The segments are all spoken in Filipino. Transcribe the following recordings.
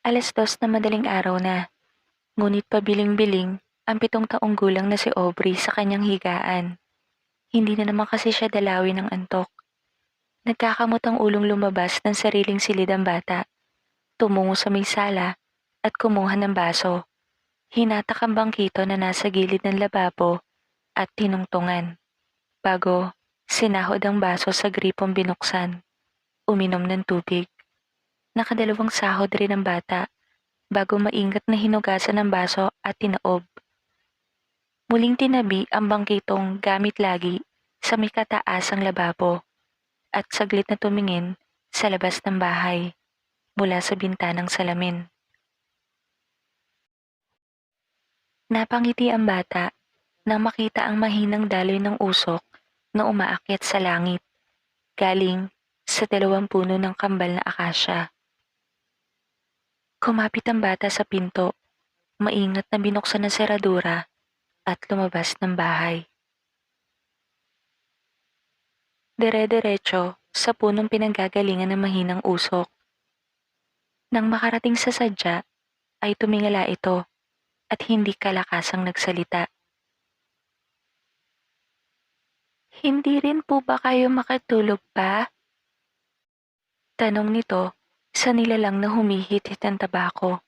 2:00 na madaling araw na, ngunit pabiling-biling ang 7 taong gulang na si Aubrey sa kanyang higaan. Hindi na naman kasi siya dalawin ng antok. Nagkakamot ang ulong lumabas ng sariling silid ang bata. Tumungo sa may sala at kumuha ng baso. Hinatak ang bangkito na nasa gilid ng lababo at tinungtungan. Bago, sinahod ang baso sa gripong binuksan. Uminom ng tubig. Nakadalawang sahod rin ang bata bago maingat na hinugasan ang baso at tinaob. Muling tinabi ang bangkitong gamit lagi sa may kataasang lababo at saglit na tumingin sa labas ng bahay mula sa bintanang salamin. Napangiti ang bata nang makita ang mahinang daloy ng usok na umaakyat sa langit, galing sa 2 puno ng kambal na akasya. Kumapit ang bata sa pinto, maingat na binuksan ang seradura at lumabas ng bahay. Dire-diretso sa punong pinanggagalingan ng mahinang usok. Nang makarating sa sadya, ay tumingala ito at hindi kalakasang nagsalita. Hindi rin po ba kayo makatulog pa? Tanong nito sa nilalang na humihit-hit ng tabako.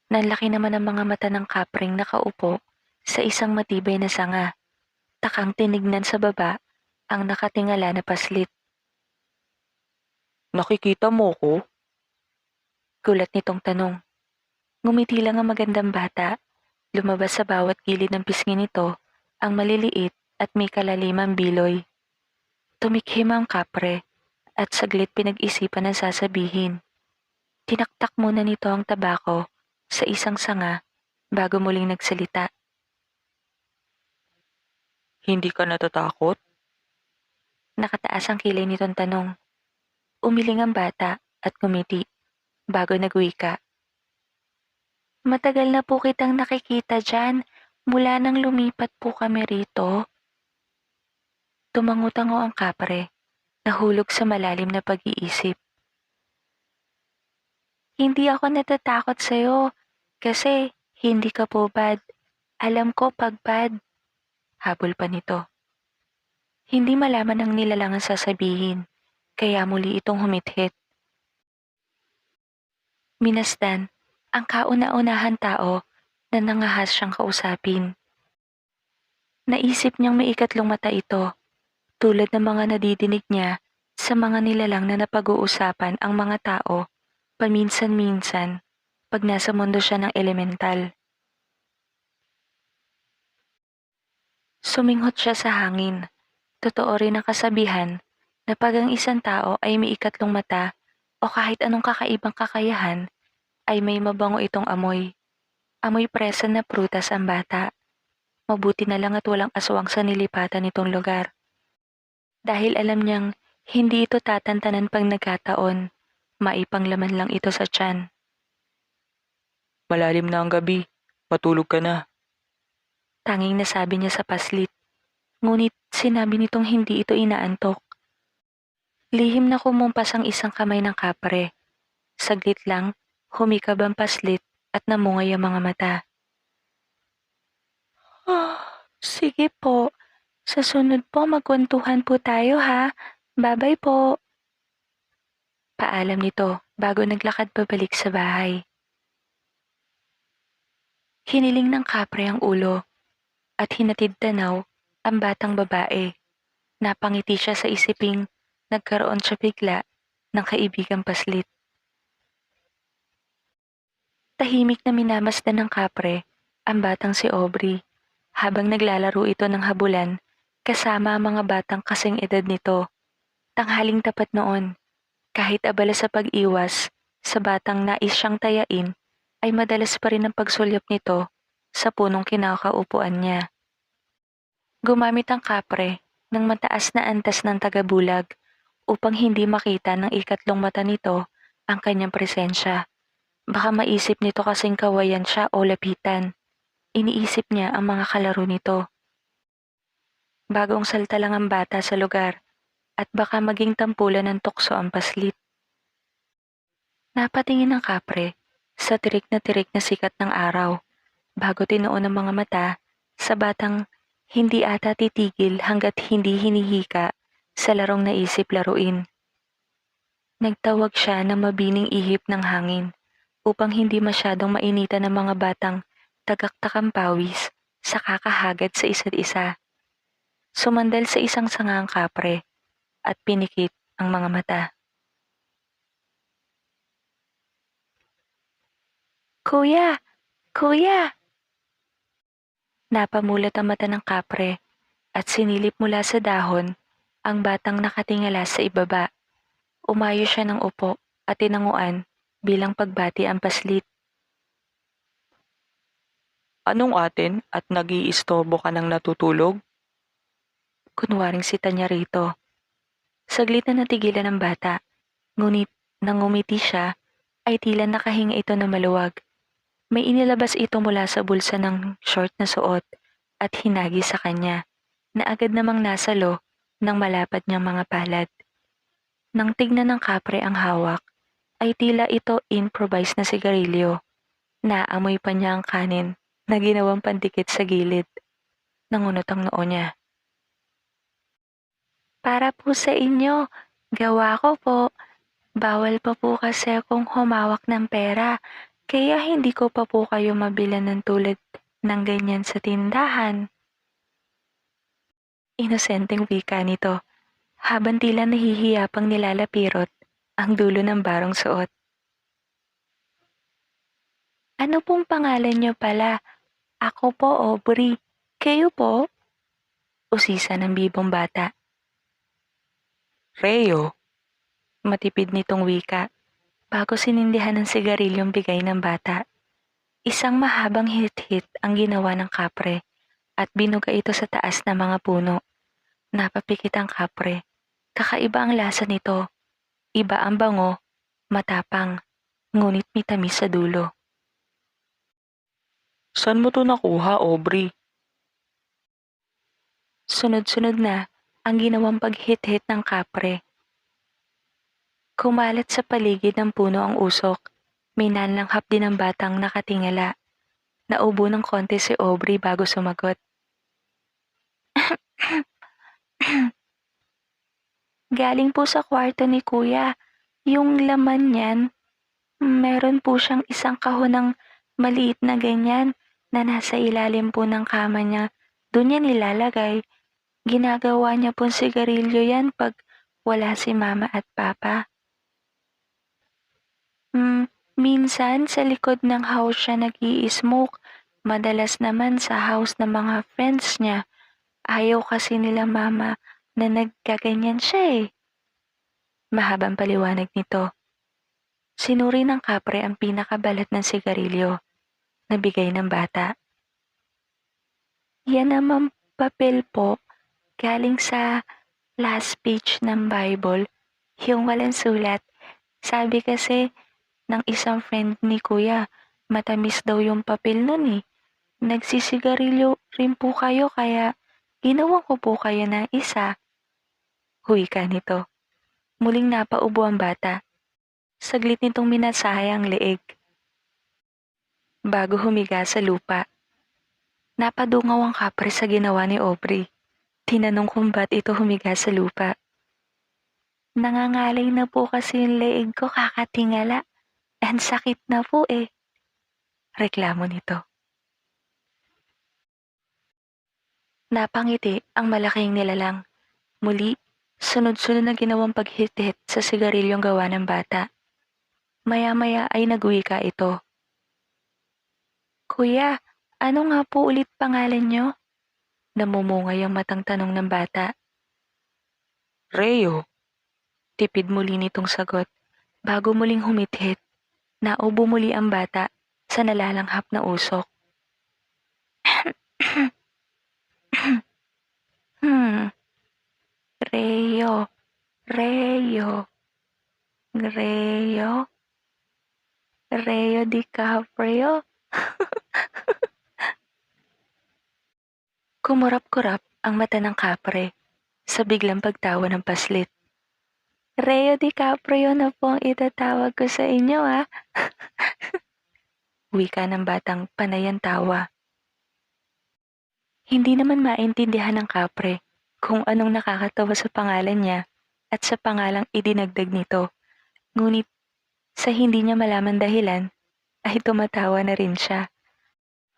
Nanlaki naman ang mga mata ng kapring nakaupo sa isang matibay na sanga. Takang tinignan sa baba ang nakatingala na paslit. Nakikita mo ko? Gulat nitong tanong. Ngumiti lang ang magandang bata. Lumabas sa bawat gilid ng pisngi nito ang maliliit at may kalalimang biloy. Tumikhim ang kapre at saglit pinag-isipan ang sasabihin. Tinaktak muna nito ang tabako sa isang sanga bago muling nagsalita. Hindi ka natatakot? Nakataas ang kilay nitong tanong. Umiling ang bata at ngumiti bago nagwika. Matagal na po kitang nakikita dyan mula nang lumipat po kami rito. Tumango-tango ang kapre, nahulog sa malalim na pag-iisip. Hindi ako natatakot sa'yo kasi hindi ka po bad. Alam ko pag bad. Habol pa nito. Hindi malaman ang nilalang ang sasabihin, kaya muli itong humithit. Minasdan ang kauna-unahan tao na nangahas siyang kausapin. Naisip niyang may ikatlong mata ito, tulad ng mga nadidinig niya sa mga nilalang na napag-uusapan ang mga tao paminsan-minsan pag nasa mundo siya ng elemental. Suminghot siya sa hangin. Totoo rin ang kasabihan na pag ang isang tao ay may ikatlong mata o kahit anong kakaibang kakayahan, ay may mabango itong amoy. Amoy presa na prutas ang bata. Mabuti na lang at walang aswang sa nilipatan nitong lugar. Dahil alam niyang hindi ito tatantanan pag nagkataon, maipanglaman lang ito sa tiyan. Malalim na ang gabi, matulog ka na. Tanging nasabi niya sa paslit, ngunit sinabi nitong hindi ito inaantok. Lihim na kumumpas ang isang kamay ng kapre. Saglit lang, humikab ang paslit at namungay ang mga mata. Sige po. Sa sunod po magkwentuhan po tayo ha. Bye-bye po. Paalam nito bago naglakad pabalik sa bahay. Hiniling ng kapre ang ulo at hinatid tanaw ang batang babae. Napangiti siya sa isiping nagkaroon siya bigla ng kaibigang paslit. Tahimik na minamasdan ng kapre ang batang si Aubrey habang naglalaro ito ng habulan kasama ang mga batang kasing edad nito. Tanghaling tapat noon, kahit abala sa pag-iwas sa batang nais siyang tayain, ay madalas pa rin ang pagsulyap nito sa punong kinakaupuan niya. Gumamit ang kapre ng mataas na antas ng tagabulag upang hindi makita ng ikatlong mata nito ang kanyang presensya. Baka maisip nito kasing kawayan siya o lapitan. Iniisip niya ang mga kalaro nito. Bagong salta lang ang bata sa lugar at baka maging tampulan ng tukso ang paslit. Napatingin ng kapre sa tirik na sikat ng araw, bago tinuon ng mga mata sa batang hindi ata titigil hanggat hindi hinihika sa larong naisip laruin. Nagtawag siya ng mabining ihip ng hangin upang hindi masyadong mainitan ng mga batang tagaktakang pawis sa kakahagad sa isa't isa. Sumandal sa isang sangang kapre at pinikit ang mga mata. Kuya! Kuya! Napamulat ang mata ng kapre at sinilip mula sa dahon ang batang nakatingala sa ibaba. Umayo siya ng upo at tinanguan bilang pagbati ang paslit. Anong atin at nag-iistorbo ka ng natutulog? Kunwaring sita niya rito. Saglit na natigilan ng bata, ngunit nang ngumiti siya ay tila nakahinga ito na maluwag. May inilabas ito mula sa bulsa ng short na suot at hinagi sa kanya na agad namang nasalo ng malapad niyang mga palad. Nang tignan ng kapre ang hawak, ay tila ito improvised na sigarilyo. Naamoy pa niya ang kanin na ginawang pandikit sa gilid. Nangunot ang noo niya. Para po sa inyo, gawa ko po. Bawal pa po kasi akong humawak ng pera, kaya hindi ko pa po kayo mabilan ng tulad ng ganyan sa tindahan. Inosenteng wika nito, habang tila nahihiya pang nilalapirot ang dulo ng barong suot. Ano pong pangalan niyo pala? Ako po, Aubrey. Kayo po? Usisa ng bibong bata. Reo, Matipid nitong wika, bago sinindihan ng sigarilyong bigay ng bata. Isang mahabang hit-hit ang ginawa ng kapre at binuga ito sa taas ng mga puno. Napapikit ang kapre. Kakaiba ang lasa nito. Iba ang bango, matapang, ngunit mitamis sa dulo. saan mo to nakuha, Aubrey? Sunod-sunod na ang ginawang paghit-hit ng kapre. Kumalat sa paligid ng puno ang usok. May nanlanghap din ang batang nakatingala. Naubo ng konti si Aubrey bago sumagot. Galing po sa kwarto ni Kuya. Yung laman niyan, meron po siyang isang kahon ng maliit na ganyan na nasa ilalim po ng kama niya. Doon niya nilalagay. Ginagawa niya pong sigarilyo yan pag wala si Mama at Papa. Minsan sa likod ng house siya nag-i-smoke. Madalas naman sa house ng mga friends niya. Ayaw kasi nila Mama na nagkaganyan siya eh. Mahabang paliwanag nito. Sinuri ng kapre ang pinakabalat ng sigarilyo na bigay ng bata. Yan naman papel po, galing sa last page ng Bible, yung walang sulat. Sabi kasi ng isang friend ni Kuya, matamis daw yung papel nun eh. Nagsisigarilyo rin po kayo kaya ginawan ko po kayo na isa. Huwi ka nito. Muling napaubo ang bata. Saglit nitong minasahay ang leeg. Bago humiga sa lupa. Napadungaw ang kapre sa ginawa ni Aubrey. Tinanong kung ba't ito humiga sa lupa. Nangangalay na po kasi yung leeg ko kakatingala. Ang sakit na po eh. Reklamo nito. Napangiti ang malaking nilalang. Muli, sunod-sunod na ginawang paghit-hit sa sigarilyong gawa ng bata. Maya-maya ay nagwika ito. Kuya, ano nga po ulit pangalan niyo? Namumungay ang matang tanong ng bata. Reo, Tipid muli nitong sagot. Bago muling humithit, naubo muli ang bata sa nalalanghap na usok. Reo, Reo, Reo, Reo DiCaprio. Kumurap-kurap ang mata ng kapre sa biglang pagtawa ng paslit. Reo DiCaprio na po ang itatawag ko sa inyo ah. Wika ng batang panay ang tawa. Hindi naman maintindihan ng kapre kung anong nakakatawa sa pangalan niya at sa pangalang idinagdag nito. Ngunit sa hindi niya malaman dahilan ay tumatawa na rin siya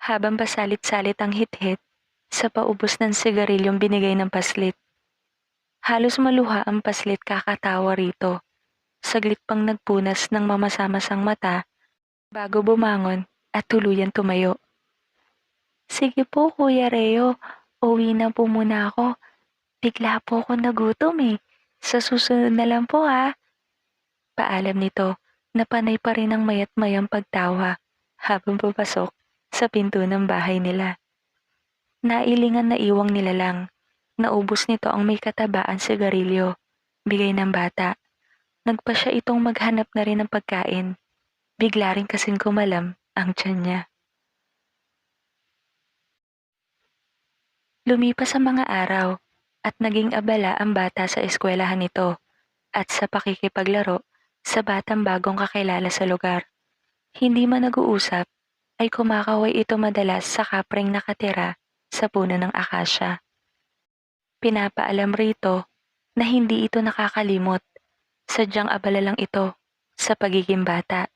habang pasalit-salit ang hit-hit sa paubos ng sigarilyong binigay ng paslit. Halos maluha ang paslit kakatawa rito. Saglit pang nagpunas ng mamasa-masang mata bago bumangon at tuluyan tumayo. Sige po, Kuya Reo. Uwi na po muna ako. Bigla po ako nagutom eh. Sa susunod na lang po ha. Paalam nito na panay pa rin ang mayat mayang pagtawa habang papasok sa pinto ng bahay nila. Nailingan na iwang nilalang. Naubos nito ang may katabaan sigarilyo. Bigay ng bata. Nagpa siya itong maghanap na rin ng pagkain. Bigla rin kasing kumalam ang tiyan niya. Lumipas ang mga araw at naging abala ang bata sa eskwelahan nito at sa pakikipaglaro sa batang bagong kakilala sa lugar. Hindi man nag-uusap ay kumakaway ito madalas sa kapreng nakatira sa puno ng akasya. Pinapaalam rito na hindi ito nakakalimot, sadyang abala lang ito sa pagiging bata.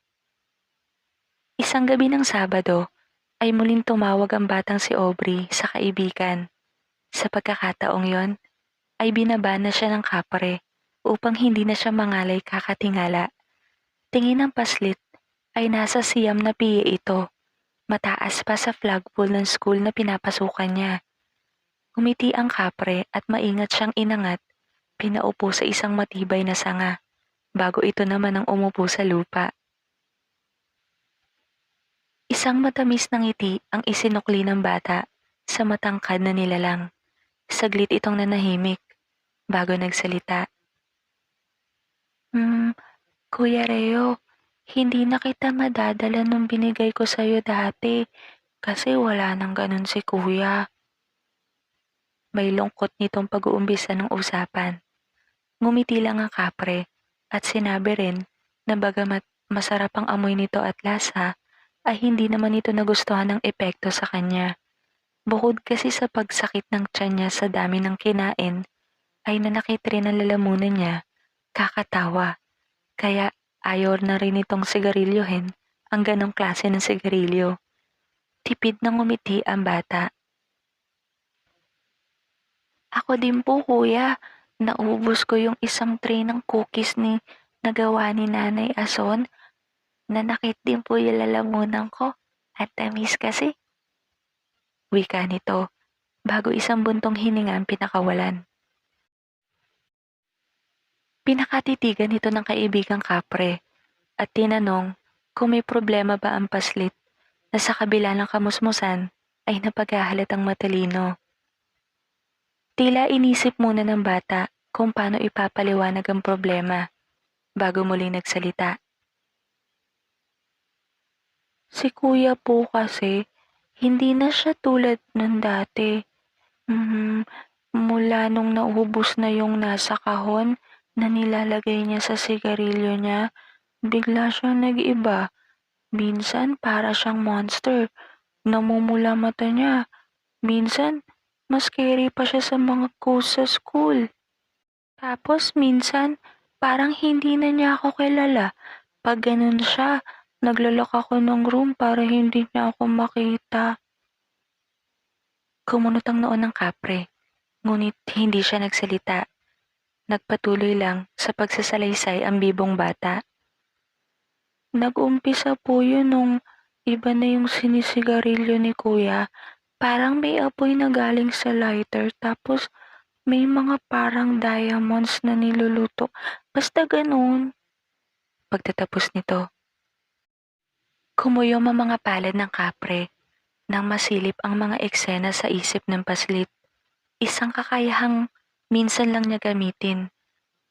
Isang gabi ng Sabado ay muling tumawag ang batang si Aubrey sa kaibigan. Sa pagkakataong yon ay binaba na siya ng kapre upang hindi na siya mangalay kakatingala. Tingin ng paslit ay nasa siyam na PA ito, mataas pa sa flagpole ng school na pinapasukan niya. Umiti ang kapre at maingat siyang inangat, pinaupo sa isang matibay na sanga, bago ito naman ang umupo sa lupa. Isang matamis na ngiti ang isinukli ng bata sa matangkad na nilalang. Saglit itong nanahimik bago nagsalita. Kuya Reo, hindi na kita madadala nung binigay ko sa'yo dati kasi wala nang ganun si kuya. May lungkot nitong pag-uumpisa ng usapan. Ngumiti lang ang kapre at sinabi rin na bagamat masarap ang amoy nito at lasa, ay hindi naman ito nagustuhan ng epekto sa kanya. Bukod kasi sa pagsakit ng tiyan niya sa dami ng kinain, ay nanakit rin ang lalamunan niya, kakatawa. Kaya ayaw na rin itong sigarilyohin ang ganong klase ng sigarilyo. Tipid na ngumiti ang bata. Ako din po kuya, naubos ko yung isang tray ng cookies ni nagawa ni Nanay Ason. Nanakit din po yung lalamunan ko at tamis kasi. Wika nito bago isang buntong hininga ang pinakawalan. Pinakatitigan nito ng kaibigang kapre at tinanong kung may problema ba ang paslit na sa kabila ng kamusmusan ay napaghahalatang matalino. Tila inisip muna ng bata kung paano ipapaliwanag ang problema bago muling nagsalita. Si kuya po kasi, hindi na siya tulad nun dati. Mhm, Mula nung naubos na yung nasa kahon na nilalagay niya sa sigarilyo niya, bigla siyang nag-iba. Minsan para siyang monster, namumula mata niya. Minsan, mas scary pa siya sa mga ghost sa school. Tapos minsan, parang hindi na niya ako kilala. Pag ganun siya, naglalak ako ng room para hindi niya ako makita. Kumunot ang noo ng kapre, ngunit hindi siya nagsalita. Nagpatuloy lang sa pagsasalaysay ang bibong bata. Nag-umpisa po yun nung iba na yung sinisigarilyo ni kuya. Parang may apoy na galing sa lighter tapos may mga parang diamonds na niluluto. Basta ganun. Pagtatapos nito, kumuyom ang mga palad ng kapre nang masilip ang mga eksena sa isip ng paslit. Isang kakayahang minsan lang niya gamitin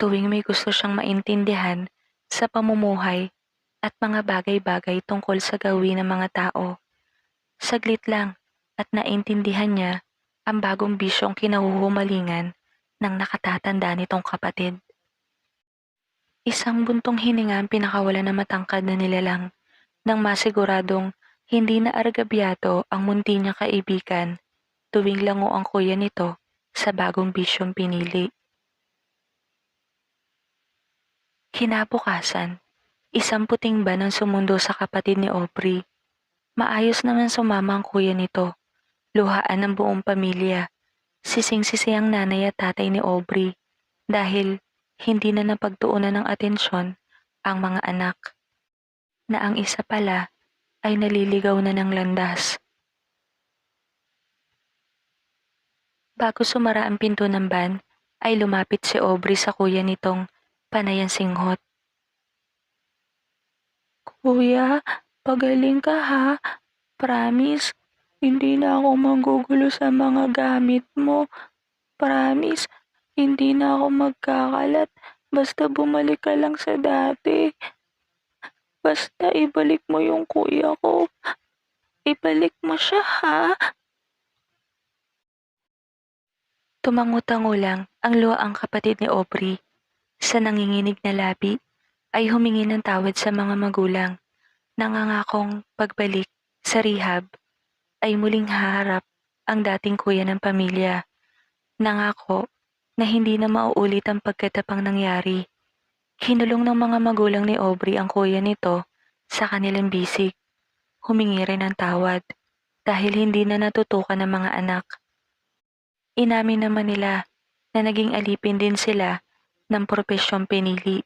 tuwing may gusto siyang maintindihan sa pamumuhay at mga bagay-bagay tungkol sa gawin ng mga tao. Saglit lang at naintindihan niya ang bagong bisyong kinahuhumalingan ng nakatatanda nitong kapatid. Isang buntong hininga ang pinakawalan ng matangkad na nilalang nang masiguradong Hindi na argabyado ang munti niyang kaibigan tuwing lango ang kuya nito sa bagong bisyong pinili. Kinabukasan, isang puting ban ang sumundo sa kapatid ni Aubrey. Maayos naman sumama ang kuya nito, luhaan ng buong pamilya. Sising-sisi ang nanay at tatay ni Aubrey dahil hindi na napagtuunan ng atensyon ang mga anak na ang isa pala ay naliligaw na ng landas. Bago sumara ang pinto ng van, ay lumapit si Aubrey sa kuya nitong panayang singhot. Kuya, pagaling ka ha. Promise, hindi na ako manggugulo sa mga gamit mo. Promise, hindi na ako magkakalat. Basta bumalik ka lang sa dati. Basta ibalik mo yung kuya ko. Ibalik mo siya ha. Tumango-tango lang ang luhaang kapatid ni Aubrey. Sa nanginginig na labi ay humingi ng tawad sa mga magulang. Nangangakong pagbalik sa rehab ay muling haharap ang dating kuya ng pamilya. Nangako na hindi na mauulit ang pagkatapang nangyari. Kinulong ng mga magulang ni Aubrey ang kuya nito sa kanilang bisig. Humingi rin ng tawad dahil hindi na natutukan ng mga anak. Inamin naman nila na naging alipin din sila ng propesyong pinili.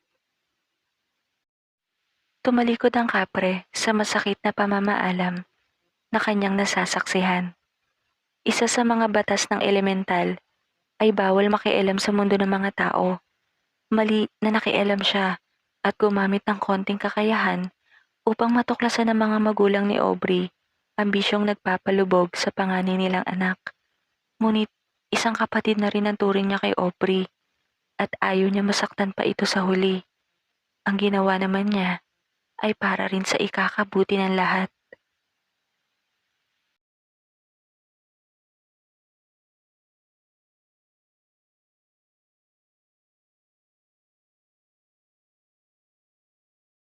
Tumalikod ang kapre sa masakit na pamamaalam na kanyang nasasaksihan. Isa sa mga batas ng elemental ay bawal makialam sa mundo ng mga tao. Mali na nakialam siya at gumamit ng konting kakayahan upang matuklasan ng mga magulang ni Aubrey ang bisyong nagpapalubog sa panganay nilang anak. Ngunit isang kapatid na rin ang turing niya kay Aubrey at ayaw niya masaktan pa ito sa huli. Ang ginawa naman niya ay para rin sa ikakabuti ng lahat.